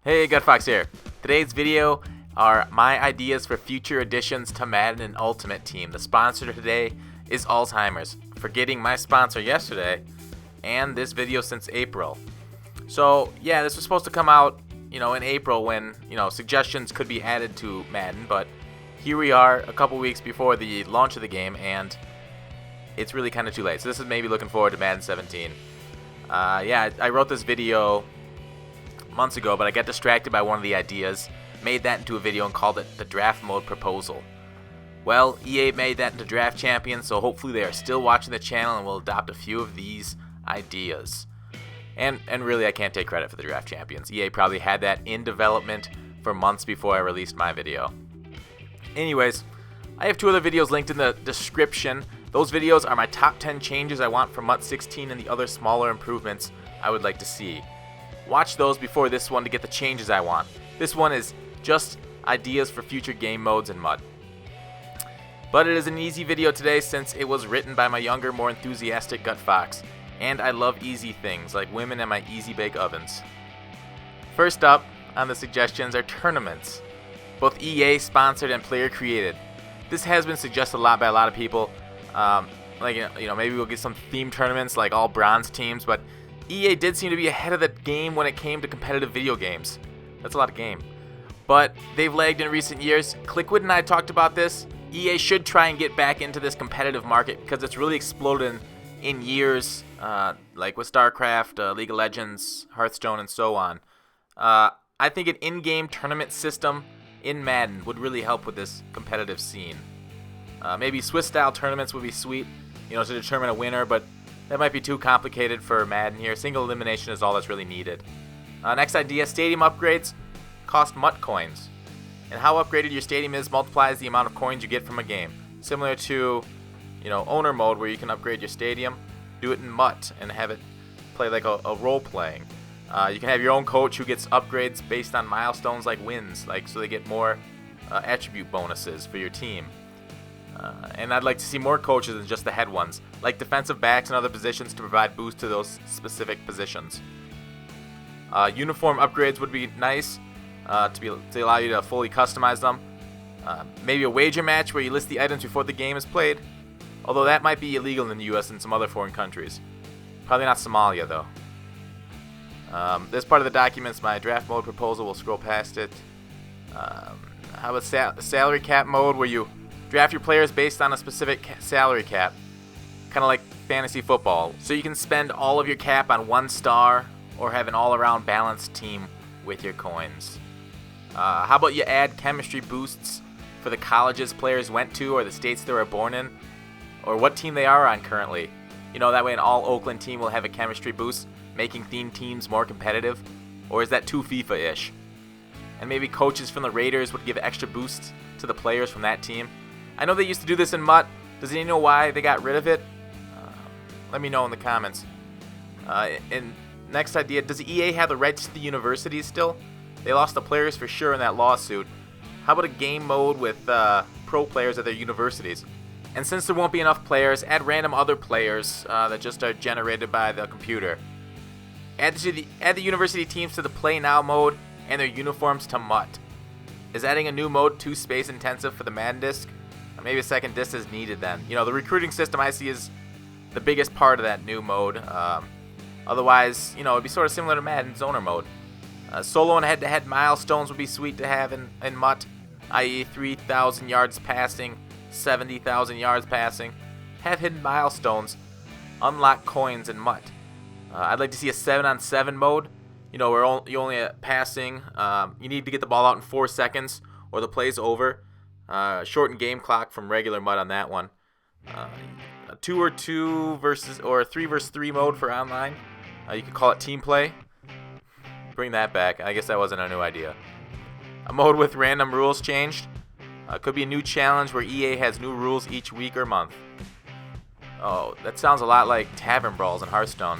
Hey, GutFoxx here. Today's video are my ideas for future additions to Madden and Ultimate Team. The sponsor today is Alzheimer's, forgetting my sponsor yesterday and this video since April. So yeah, this was supposed to come out, in April when, suggestions could be added to Madden, but here we are a couple weeks before the launch of the game and it's really kind of too late. So this is maybe looking forward to Madden 17. I wrote this video months ago, but I got distracted by one of the ideas, made that into a video and called it the draft mode proposal. Well, EA made that into Draft Champions, so hopefully they are still watching the channel and will adopt a few of these ideas. And really, I can't take credit for the Draft Champions. EA probably had that in development for months before I released my video. Anyways, I have two other videos linked in the description. Those videos are my top 10 changes I want for MUT 16 and the other smaller improvements I would like to see. Watch those before this one to get the changes I want. This one is just ideas for future game modes in MUT. But it is an easy video today since it was written by my younger, more enthusiastic GutFoxx. And I love easy things like women and my easy bake ovens. First up on the suggestions are tournaments. Both EA sponsored and player created. This has been suggested a lot by a lot of people. Maybe we'll get some themed tournaments like all bronze teams, but EA did seem to be ahead of the game when it came to competitive video games. That's a lot of game. But they've lagged in recent years. Clickwood and I talked about this. EA should try and get back into this competitive market because it's really exploded in years, like with StarCraft, League of Legends, Hearthstone, and so on. I think an in-game tournament system in Madden would really help with this competitive scene. Maybe Swiss-style tournaments would be sweet, to determine a winner, but that might be too complicated for Madden here. Single elimination is all that's really needed. Next idea, stadium upgrades cost MUT coins. And how upgraded your stadium is multiplies the amount of coins you get from a game. Similar to, owner mode where you can upgrade your stadium, do it in MUT and have it play like a role-playing. You can have your own coach who gets upgrades based on milestones like wins, so they get more attribute bonuses for your team. And I'd like to see more coaches than just the head ones, like defensive backs and other positions to provide boosts to those specific positions. Uniform upgrades would be nice to allow you to fully customize them. Maybe a wager match where you list the items before the game is played, although that might be illegal in the US and some other foreign countries. Probably not Somalia though. This part of the document's my draft mode proposal. We'll scroll past it. How about salary cap mode where you draft your players based on a specific salary cap, kind of like fantasy football. So you can spend all of your cap on one star or have an all-around balanced team with your coins. How about you add chemistry boosts for the colleges players went to or the states they were born in or what team they are on currently. That way an all-Oakland team will have a chemistry boost, making themed teams more competitive. Or is that too FIFA-ish? And maybe coaches from the Raiders would give extra boosts to the players from that team. I know they used to do this in MUT. Does anyone know why they got rid of it? Let me know in the comments. And next idea, does EA have the rights to the universities still? They lost the players for sure in that lawsuit. How about a game mode with pro players at their universities? And since there won't be enough players, add random other players that just are generated by the computer. Add the university teams to the Play Now mode and their uniforms to MUT. Is adding a new mode too space intensive for the Madden disc? Maybe a second disc is needed then. The recruiting system I see is the biggest part of that new mode. Otherwise, it'd be sort of similar to Madden's owner mode. Solo and head-to-head milestones would be sweet to have in MUT, i.e. 3,000 yards passing, 70,000 yards passing. Have hidden milestones, unlock coins in MUT. I'd like to see a 7-on-7 mode, where you only passing. You need to get the ball out in 4 seconds or the play's over. Shorten game clock from regular MUT on that one. A 2-2 versus or a 3-versus-3 mode for online. You could call it team play. Bring that back. I guess that wasn't a new idea. A mode with random rules changed. Could be a new challenge where EA has new rules each week or month. Oh, that sounds a lot like Tavern Brawls in Hearthstone.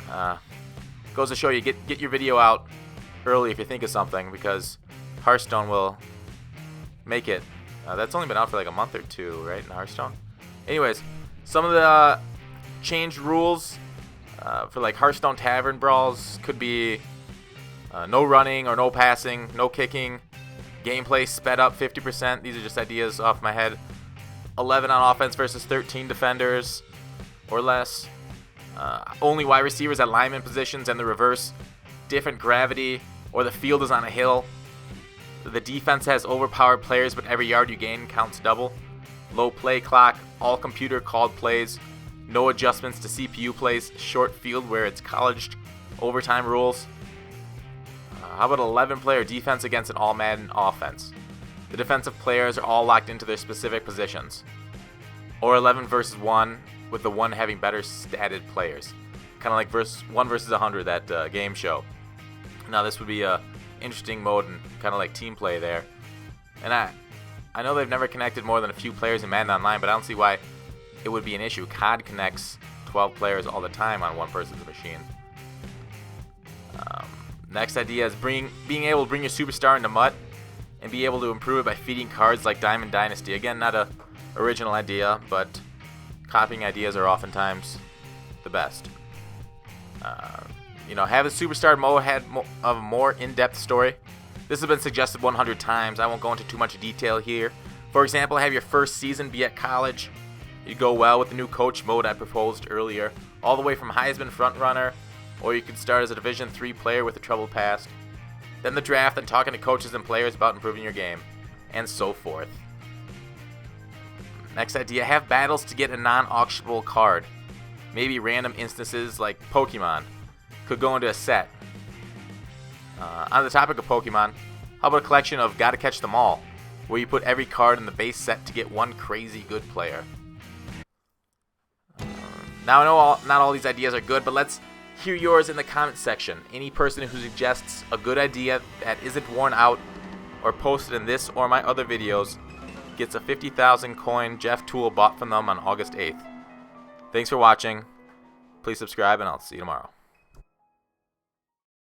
Goes to show you, get your video out early if you think of something, because Hearthstone will make it. That's only been out for like a month or two, right, in Hearthstone? Anyways, some of the changed rules for like Hearthstone Tavern Brawls could be No running or no passing, no kicking. Gameplay sped up 50%. These are just ideas off my head. 11 on offense versus 13 defenders or less. Only wide receivers at lineman positions and the reverse. Different gravity, or the field is on a hill. The defense has overpowered players, but every yard you gain counts double. Low play clock, all computer called plays. No adjustments to CPU plays. Short field where it's colleged. Overtime rules. How about 11-player defense against an all-Madden offense? The defensive players are all locked into their specific positions. Or 11 versus 1, with the one having better statted players. Kind of like 1 versus 100, that game show. Now this would be a interesting mode and kind of like team play there. And I know they've never connected more than a few players in Madden Online, but I don't see why it would be an issue. COD connects 12 players all the time on one person's machine. Next idea is being able to bring your superstar into MUT and be able to improve it by feeding cards like Diamond Dynasty. Again, not a original idea, but copying ideas are oftentimes the best. Have the superstar mode had a more in-depth story. This has been suggested 100 times. I won't go into too much detail here. For example, have your first season be at college. You go well with the new coach mode I proposed earlier, all the way from Heisman frontrunner, or you could start as a Division III player with a troubled past. Then the draft and talking to coaches and players about improving your game, and so forth. Next idea, have battles to get a non-auctionable card. Maybe random instances like Pokemon could go into a set. On the topic of Pokemon, how about a collection of Gotta Catch Them All, where you put every card in the base set to get one crazy good player. Now I know not all these ideas are good, but let's hear yours in the comment section. Any person who suggests a good idea that isn't worn out or posted in this or my other videos gets a 50,000 coin Jeff Tool bought from them on August 8th. Thanks for watching. Please subscribe, and I'll see you tomorrow.